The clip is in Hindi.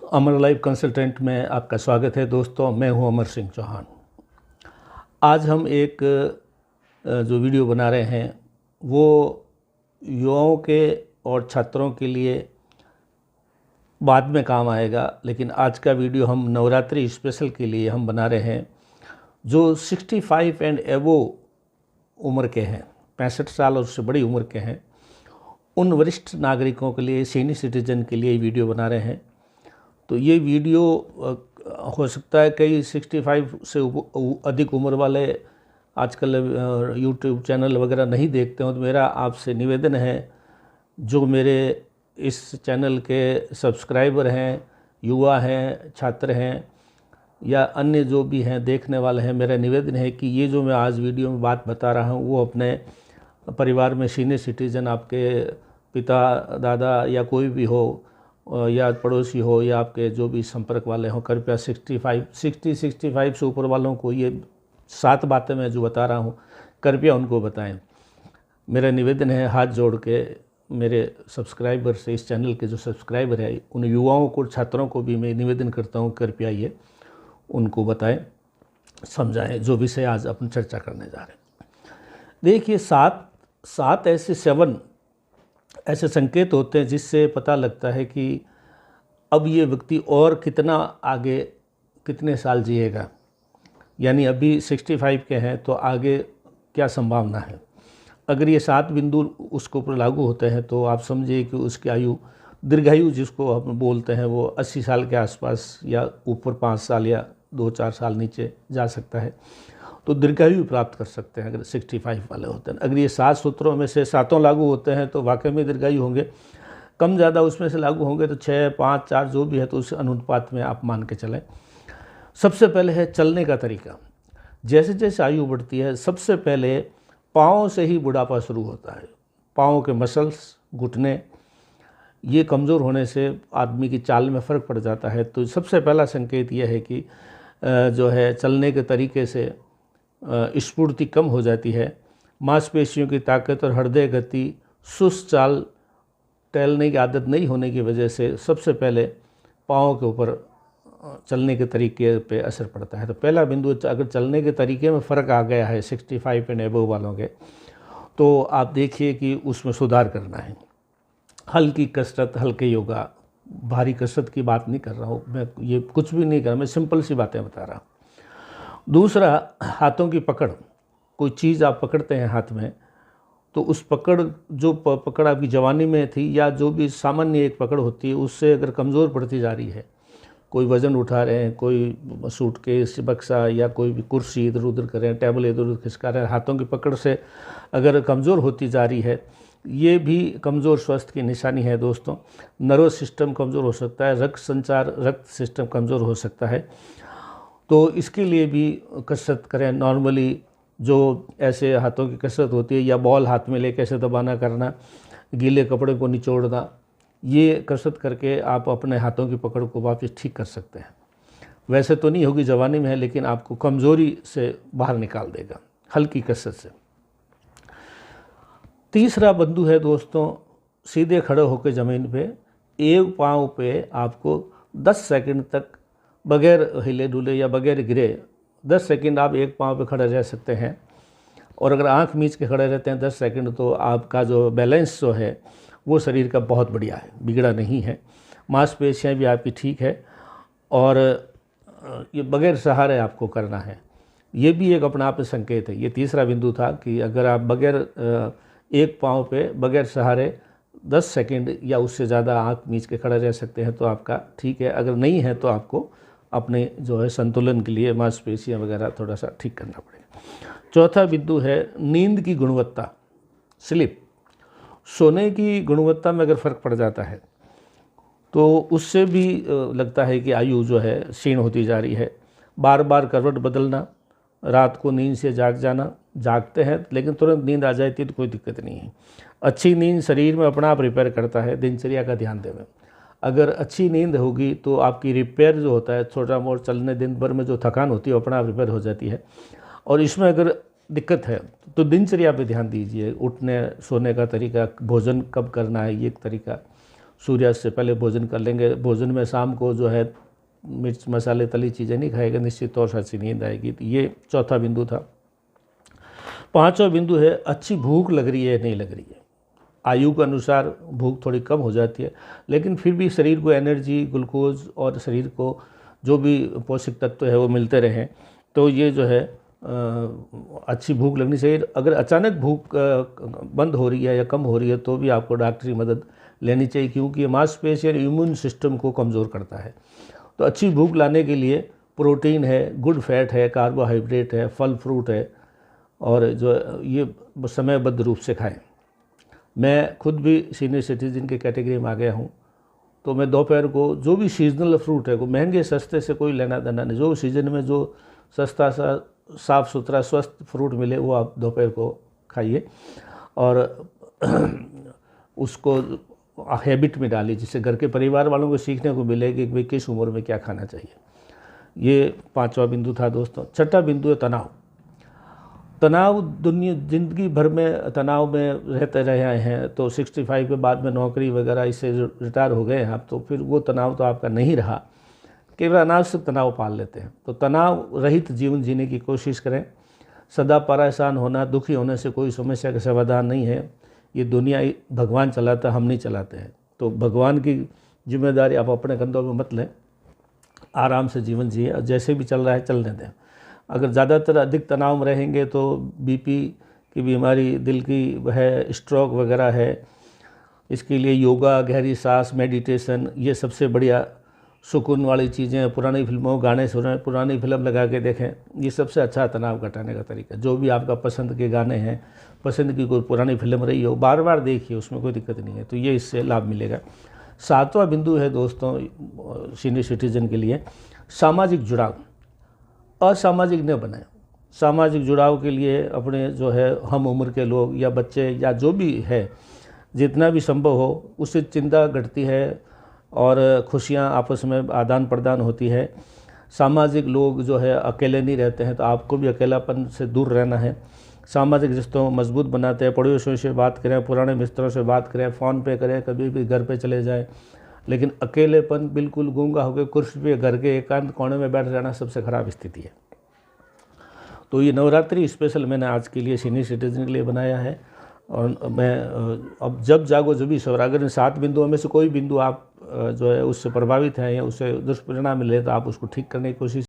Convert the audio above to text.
अमर लाइफ कंसल्टेंट में आपका स्वागत है दोस्तों। मैं हूं अमर सिंह चौहान। आज हम एक जो वीडियो बना रहे हैं वो युवाओं के और छात्रों के लिए बाद में काम आएगा, लेकिन आज का वीडियो हम नवरात्रि स्पेशल के लिए हम बना रहे हैं। जो 65 एंड एवो उम्र के हैं, 65 साल और उससे बड़ी उम्र के हैं, उन वरिष्ठ नागरिकों के लिए, सीनियर सिटीजन के लिए वीडियो बना रहे हैं। तो ये वीडियो हो सकता है कई 65 से अधिक उम्र वाले आजकल यूट्यूब चैनल वगैरह नहीं देखते हो, तो मेरा आपसे निवेदन है, जो मेरे इस चैनल के सब्सक्राइबर हैं, युवा हैं, छात्र हैं या अन्य जो भी हैं देखने वाले हैं, मेरा निवेदन है कि ये जो मैं आज वीडियो में बात बता रहा हूँ वो अपने परिवार में सीनियर सिटीजन, आपके पिता, दादा या कोई भी हो या पड़ोसी हो या आपके जो भी संपर्क वाले हों, कृपया 65 से ऊपर वालों को ये 7 बातें मैं जो बता रहा हूँ कृपया उनको बताएं। मेरा निवेदन है हाथ जोड़ के मेरे सब्सक्राइबर से, इस चैनल के जो सब्सक्राइबर है उन युवाओं को, छात्रों को भी मैं निवेदन करता हूँ, कृपया ये उनको बताएं, समझाएं जो विषय आज अपन चर्चा करने जा रहे हैं। देखिए, 7 ऐसे संकेत होते हैं जिससे पता लगता है कि अब ये व्यक्ति और कितना आगे, कितने साल जिएगा। यानी अभी 65 के हैं तो आगे क्या संभावना है। अगर ये 7 बिंदु उसके ऊपर लागू होते हैं तो आप समझिए कि उसकी आयु, दीर्घायु जिसको हम बोलते हैं, वो 80 साल के आसपास या ऊपर 5 साल या 2-4 साल नीचे जा सकता है, तो दीर्घायु प्राप्त कर सकते हैं अगर 65 वाले होते हैं। अगर ये 7 सूत्रों में से 7 लागू होते हैं तो वाकई में दीर्घायु होंगे। कम ज़्यादा उसमें से लागू होंगे तो 6, 5, 4 जो भी है, तो उस अनुपात में आप मान के चलें। सबसे पहले है चलने का तरीका। जैसे जैसे आयु बढ़ती है, सबसे पहले पाँव से ही बुढ़ापा शुरू होता है। पाँव के मसल्स, घुटने, ये कमज़ोर होने से आदमी की चाल में फ़र्क पड़ जाता है। तो सबसे पहला संकेत यह है कि जो है चलने के तरीके से स्फूर्ति कम हो जाती है। मांसपेशियों की ताकत और हृदय गति, सुस्त चाल, टहलने की आदत नहीं होने की वजह से सबसे पहले पाँव के ऊपर चलने के तरीके पे असर पड़ता है। तो पहला बिंदु, अगर चलने के तरीके में फ़र्क आ गया है 65 एंड एबव वालों के, तो आप देखिए कि उसमें सुधार करना है। हल्की कसरत, हल्के योगा, भारी कसरत की बात नहीं कर रहा हूँ मैं, ये कुछ भी नहीं कर रहा, मैं सिंपल सी बातें बता रहा हूँ। दूसरा, हाथों की पकड़। कोई चीज़ आप पकड़ते हैं हाथ में, तो उस पकड़, जो पकड़ आपकी जवानी में थी या जो भी सामान्य एक पकड़ होती है, उससे अगर कमज़ोर पड़ती जा रही है, कोई वज़न उठा रहे हैं, कोई सूटकेस, बक्सा या कोई भी कुर्सी इधर उधर कर रहे हैं, टेबल इधर उधर खिसका रहे हैं, हाथों की पकड़ से अगर कमज़ोर होती जा रही है, ये भी कमज़ोर स्वास्थ्य की निशानी है दोस्तों। नर्वस सिस्टम कमज़ोर हो सकता है, रक्त संचार, रक्त सिस्टम कमज़ोर हो सकता है। तो इसके लिए भी कसरत करें। नॉर्मली जो ऐसे हाथों की कसरत होती है, या बॉल हाथ में लेके ऐसे दबाना करना, गीले कपड़े को निचोड़ना, ये कसरत करके आप अपने हाथों की पकड़ को वापस ठीक कर सकते हैं। वैसे तो नहीं होगी, जवानी में है, लेकिन आपको कमज़ोरी से बाहर निकाल देगा हल्की कसरत से। तीसरा बिंदु है दोस्तों, सीधे खड़े होकर ज़मीन पे एक पाँव पे आपको 10 सेकंड तक बगैर हिले डुले या बगैर गिरे 10 सेकंड आप एक पाँव पे खड़े रह सकते हैं। और अगर आंख मीच के खड़े रहते हैं 10 सेकंड, तो आपका जो बैलेंस जो है वो शरीर का बहुत बढ़िया है, बिगड़ा नहीं है। मांसपेशियाँ भी आपकी ठीक है, और ये बगैर सहारे आपको करना है। ये भी एक अपना आप में संकेत है। ये तीसरा बिंदु था कि अगर आप बगैर एक पाँव पे बगैर सहारे 10 सेकंड या उससे ज़्यादा आंख मीच के खड़े रह सकते हैं तो आपका ठीक है। अगर नहीं है तो आपको अपने जो है संतुलन के लिए मांसपेशियाँ वगैरह थोड़ा सा ठीक करना पड़ेगा। चौथा बिंदु है नींद की गुणवत्ता, स्लीप। सोने की गुणवत्ता में अगर फ़र्क पड़ जाता है तो उससे भी लगता है कि आयु जो है क्षीण होती जा रही है। बार बार करवट बदलना, रात को नींद से जाग जाना, जागते हैं लेकिन तुरंत नींद आ जाती है तो कोई दिक्कत नहीं है। अच्छी नींद शरीर में अपना आप रिपेयर करता है, दिनचर्या का ध्यान देवें। अगर अच्छी नींद होगी तो आपकी रिपेयर जो होता है, छोटा मोटा चलने दिन भर में जो थकान होती है वो अपना आप रिपेयर हो जाती है। और इसमें अगर दिक्कत है तो दिनचर्या पे ध्यान दीजिए, उठने सोने का तरीका, भोजन कब करना है, ये एक तरीका। सूर्यास्त से पहले भोजन कर लेंगे। भोजन में शाम को जो है मिर्च मसाले तली चीज़ें नहीं खाएगा, निश्चित तौर से अच्छी नींद आएगी। तो ये चौथा बिंदु था। पांचवा बिंदु है अच्छी भूख लग रही है नहीं लग रही है। आयु के अनुसार भूख थोड़ी कम हो जाती है, लेकिन फिर भी शरीर को एनर्जी, ग्लूकोज और शरीर को जो भी पोषक तत्व है वो मिलते रहें। तो ये जो है अच्छी भूख लगनी चाहिए। अगर अचानक भूख बंद हो रही है या कम हो रही है तो भी आपको डॉक्टरी मदद लेनी चाहिए, क्योंकि ये मांसपेशी और इम्यून सिस्टम को कमज़ोर करता है। तो अच्छी भूख लाने के लिए प्रोटीन है, गुड फैट है, कार्बोहाइड्रेट है, फल फ्रूट है, और जो ये समयबद्ध रूप से खाएं। मैं खुद भी सीनियर सिटीजन के कैटेगरी में आ गया हूँ, तो मैं दोपहर को जो भी सीजनल फ्रूट है, को महंगे सस्ते से कोई लेना देना नहीं, जो सीजन में जो सस्ता सा साफ़ सुथरा स्वस्थ फ्रूट मिले वो आप दोपहर को खाइए और उसको हैबिट में डालिए, जिससे घर के परिवार वालों को सीखने को मिलेगा कि भाई किस उम्र में क्या खाना चाहिए। ये पांचवा बिंदु था दोस्तों। छठा बिंदु है तनाव। तनाव ज़िंदगी भर में तनाव में रहते रहे हैं, तो 65 के बाद में नौकरी वगैरह इससे रिटायर हो गए हैं आप, तो फिर वो तनाव तो आपका नहीं रहा, केवल अनावश्यक तनाव पाल लेते हैं। तो तनाव रहित जीवन जीने की कोशिश करें। सदा परेशान होना, दुखी होने से कोई समस्या का समाधान नहीं है। ये दुनिया भगवान चलाता, हम नहीं चलाते हैं। तो भगवान की जिम्मेदारी आप अपने कंधों में मत लें, आराम से जीवन जिए और जैसे भी चल रहा है चलने दें। अगर ज़्यादातर अधिक तनाव में रहेंगे तो बीपी की बीमारी, दिल की है, स्ट्रोक वगैरह है। इसके लिए योगा, गहरी सांस, मेडिटेशन, ये सबसे बढ़िया सुकून वाली चीज़ें हैं। पुरानी फिल्मों गाने सुने, पुरानी फिल्म लगा के देखें, ये सबसे अच्छा तनाव घटाने का तरीका। जो भी आपका पसंद के गाने हैं, पसंद की कोई पुरानी फिल्म रही हो, बार बार देखिए, उसमें कोई दिक्कत नहीं है। तो ये इससे लाभ मिलेगा। सातवां बिंदु है दोस्तों सीनियर सिटीजन के लिए सामाजिक जुड़ाव। असामाजिक न बनाएं। सामाजिक जुड़ाव के लिए अपने जो है हम उम्र के लोग या बच्चे या जो भी है, जितना भी संभव हो, उससे चिंता घटती है और खुशियाँ आपस में आदान प्रदान होती है। सामाजिक लोग जो है अकेले नहीं रहते हैं, तो आपको भी अकेलापन से दूर रहना है। सामाजिक रिश्तों मजबूत बनाते हैं। पड़ोसियों से बात करें, पुराने मित्रों से बात करें, फ़ोन पे करें, कभी भी घर पे चले जाएं, लेकिन अकेलेपन बिल्कुल गूंगा होकर कुर्सी पे घर के एकांत कोने में बैठ जाना सबसे ख़राब स्थिति है। तो ये नवरात्रि स्पेशल मैंने आज के लिए सीनियर सिटीजन के लिए बनाया है। और मैं अब जब जागो जब भी सवेरा, अगर इन 7 बिंदुओं में से कोई बिंदु आप जो है उससे प्रभावित हैं या उससे दुष्परिणाम मिले तो आप उसको ठीक करने की कोशिश